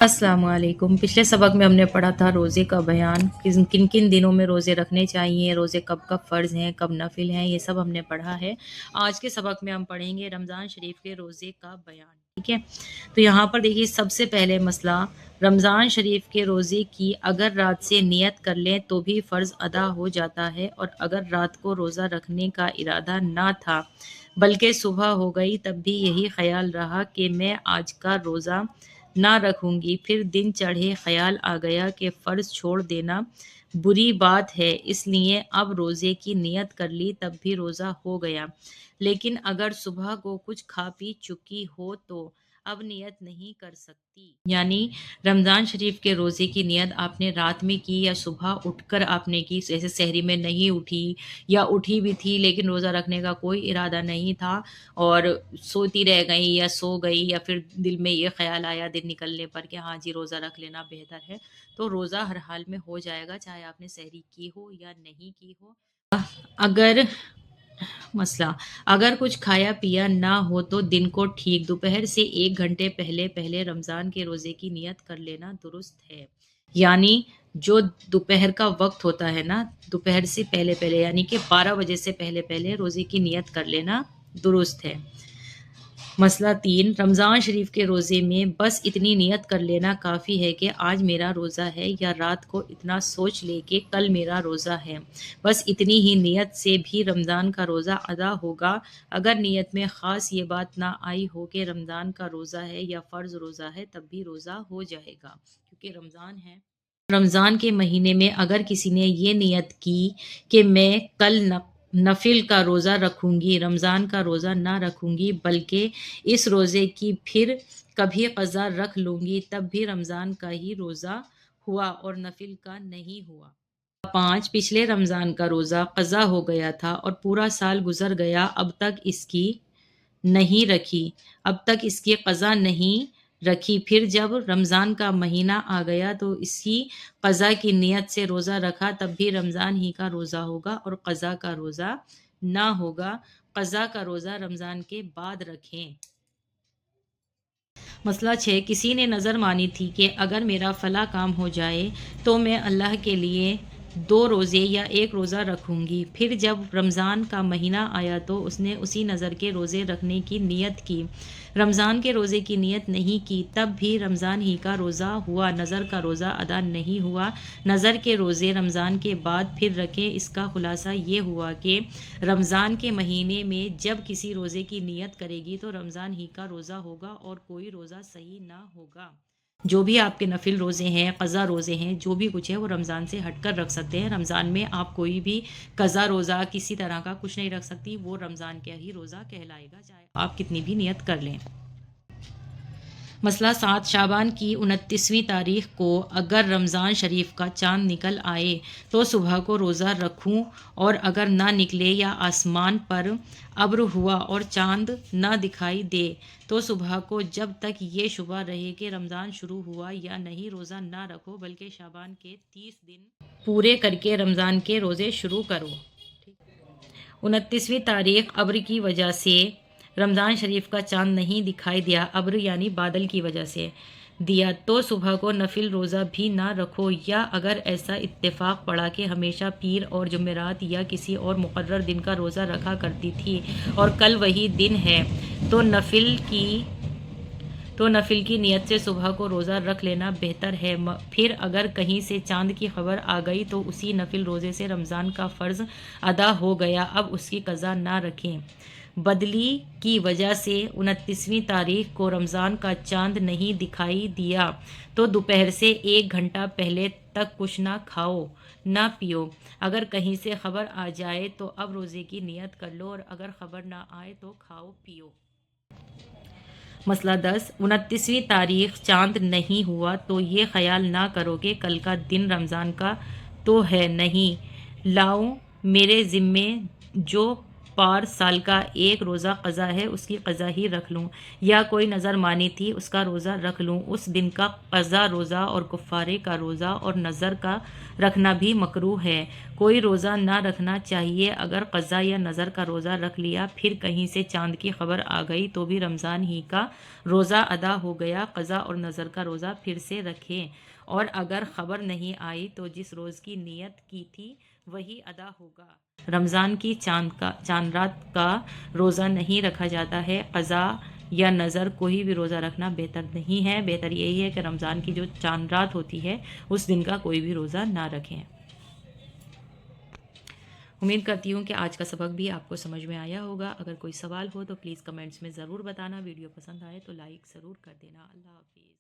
अस्सलाम वालेकुम। पिछले सबक में हमने पढ़ा था रोज़े का बयान, किन किन दिनों में रोज़े रखने चाहिए, रोज़े कब कब फ़र्ज़ हैं, कब नफिल हैं, ये सब हमने पढ़ा है। आज के सबक में हम पढ़ेंगे रमज़ान शरीफ के रोज़े का बयान। ठीक है, तो यहाँ पर देखिए सबसे पहले मसला, रमज़ान शरीफ के रोज़े की अगर रात से नियत कर लें तो भी फ़र्ज़ अदा हो जाता है, और अगर रात को रोज़ा रखने का इरादा ना था बल्कि सुबह हो गई तब भी यही ख्याल रहा कि मैं आज का रोज़ा ना रखूंगी, फिर दिन चढ़े ख्याल आ गया कि फ़र्ज़ छोड़ देना बुरी बात है, इसलिए अब रोज़े की नियत कर ली, तब भी रोज़ा हो गया। लेकिन अगर सुबह को कुछ खा पी चुकी हो तो अब नियत नहीं कर सकती। यानी रमज़ान शरीफ के रोज़े की नियत आपने रात में की या सुबह उठकर आपने की, जैसे सहरी में नहीं उठी या उठी भी थी लेकिन रोज़ा रखने का कोई इरादा नहीं था और सोती रह गई या सो गई, या फिर दिल में ये ख्याल आया दिन निकलने पर कि हाँ जी रोज़ा रख लेना बेहतर है, तो रोज़ा हर हाल में हो जाएगा, चाहे आपने सहरी की हो या नहीं की हो। अगर मसला अगर कुछ खाया पिया ना हो तो दिन को ठीक दोपहर से 1 घंटे पहले पहले रमज़ान के रोज़े की नियत कर लेना दुरुस्त है। यानी जो दोपहर का वक्त होता है ना, दोपहर से पहले पहले यानी कि 12 बजे से पहले पहले रोज़े की नियत कर लेना दुरुस्त है। मसला 3, रमज़ान शरीफ के रोज़े में बस इतनी नियत कर लेना काफ़ी है कि आज मेरा रोज़ा है, या रात को इतना सोच ले कि कल मेरा रोज़ा है। बस इतनी ही नियत से भी रमज़ान का रोज़ा अदा होगा। अगर नियत में ख़ास ये बात ना आई हो कि रमज़ान का रोज़ा है या फ़र्ज़ रोज़ा है, तब भी रोज़ा हो जाएगा, क्योंकि रमज़ान है। रमज़ान के महीने में अगर किसी ने ये नियत की कि मैं कल नफिल का रोज़ा रखूंगी, रमज़ान का रोज़ा ना रखूंगी बल्कि इस रोज़े की फिर कभी क़ज़ा रख लूंगी, तब भी रमज़ान का ही रोज़ा हुआ और नफिल का नहीं हुआ। 5, पिछले रमज़ान का रोज़ा क़ज़ा हो गया था और पूरा साल गुज़र गया, नहीं रखी अब तक इसकी क़ज़ा नहीं रखी, फिर जब रमज़ान का महीना आ गया तो इसी क़ज़ा की नियत से रोज़ा रखा, तब भी रमज़ान ही का रोज़ा होगा और क़ज़ा का रोज़ा ना होगा। क़ज़ा का रोज़ा रमज़ान के बाद रखें। मसला 6, किसी ने नज़र मानी थी कि अगर मेरा फ़ला काम हो जाए तो मैं अल्लाह के लिए 2 रोज़े या 1 रोज़ा रखूंगी। फिर जब रमज़ान का महीना आया तो उसने उसी नज़र के रोज़े रखने की नियत की। रमज़ान के रोज़े की नियत नहीं की, तब भी रमज़ान ही का रोज़ा हुआ, नज़र का रोज़ा अदा नहीं हुआ। नज़र के रोज़े रमज़ान के बाद फिर रखें। इसका खुलासा ये हुआ कि रमज़ान के महीने में जब किसी रोज़े की नियत करेगी तो रमज़ान ही का रोज़ा होगा और कोई रोज़ा सही ना होगा। जो भी आपके नफिल रोज़े हैं, क़ज़ा रोज़े हैं, जो भी कुछ है वो रमज़ान से हटकर रख सकते हैं। रमज़ान में आप कोई भी क़ज़ा रोज़ा किसी तरह का कुछ नहीं रख सकती, वो रमज़ान का ही रोज़ा कहलाएगा, चाहे आप कितनी भी नियत कर लें। मसला 7, शाबान की 29वीं तारीख को अगर रमज़ान शरीफ का चाँद निकल आए तो सुबह को रोज़ा रखूं, और अगर ना निकले या आसमान पर अब्र हुआ और चाँद ना दिखाई दे तो सुबह को जब तक ये शुबा रहे कि रमज़ान शुरू हुआ या नहीं, रोज़ा ना रखो बल्कि शाबान के 30 दिन पूरे करके रमज़ान के रोज़े शुरू करो। 29वीं तारीख अब्र की वजह से रमज़ान शरीफ का चाँद नहीं दिखाई दिया, अब्र यानी बादल की वजह से दिया, तो सुबह को नफिल रोज़ा भी ना रखो। या अगर ऐसा इत्तेफाक पड़ा कि हमेशा पीर और जुमेरात या किसी और मुकर्रर दिन का रोज़ा रखा करती थी और कल वही दिन है, तो नफिल की नियत से सुबह को रोज़ा रख लेना बेहतर है। फिर अगर कहीं से चाँद की खबर आ गई तो उसी नफिल रोज़े से रमज़ान का फ़र्ज़ अदा हो गया, अब उसकी क़ज़ा ना रखें। बदली की वजह से 29वीं तारीख को रमज़ान का चाँद नहीं दिखाई दिया तो दोपहर से 1 घंटा पहले तक कुछ ना खाओ ना पियो। अगर कहीं से खबर आ जाए तो अब रोज़े की नियत कर लो, और अगर खबर ना आए तो खाओ पियो। मसला 10, 29वीं तारीख चाँद नहीं हुआ तो ये ख्याल ना करो कि कल का दिन रमज़ान का तो है नहीं, लाओ मेरे ज़िम्मे जो کفار سال کا ایک روزہ قضا ہے اس کی قضا ہی رکھ لوں، یا کوئی نظر مانی تھی اس کا روزہ رکھ لوں، اس دن کا قضا روزہ اور کفارے کا روزہ اور نظر کا رکھنا بھی مکروہ ہے۔ کوئی روزہ نہ رکھنا چاہیے، اگر قضا یا نظر کا روزہ رکھ لیا پھر کہیں سے چاند کی خبر آ گئی تو بھی رمضان ہی کا روزہ ادا ہو گیا، قضا اور نظر کا روزہ پھر سے رکھیں، اور اگر خبر نہیں آئی تو جس روز کی نیت کی تھی وہی ادا ہوگا۔ رمضان کی چاند رات کا روزہ نہیں رکھا جاتا ہے، قضا یا نظر کوئی بھی روزہ رکھنا بہتر نہیں ہے، بہتر یہی ہے کہ رمضان کی جو چاند رات ہوتی ہے اس دن کا کوئی بھی روزہ نہ رکھیں۔ امید کرتی ہوں کہ آج کا سبق بھی آپ کو سمجھ میں آیا ہوگا۔ اگر کوئی سوال ہو تو پلیز کمنٹس میں ضرور بتانا، ویڈیو پسند آئے تو لائک ضرور کر دینا۔ اللہ حافظ۔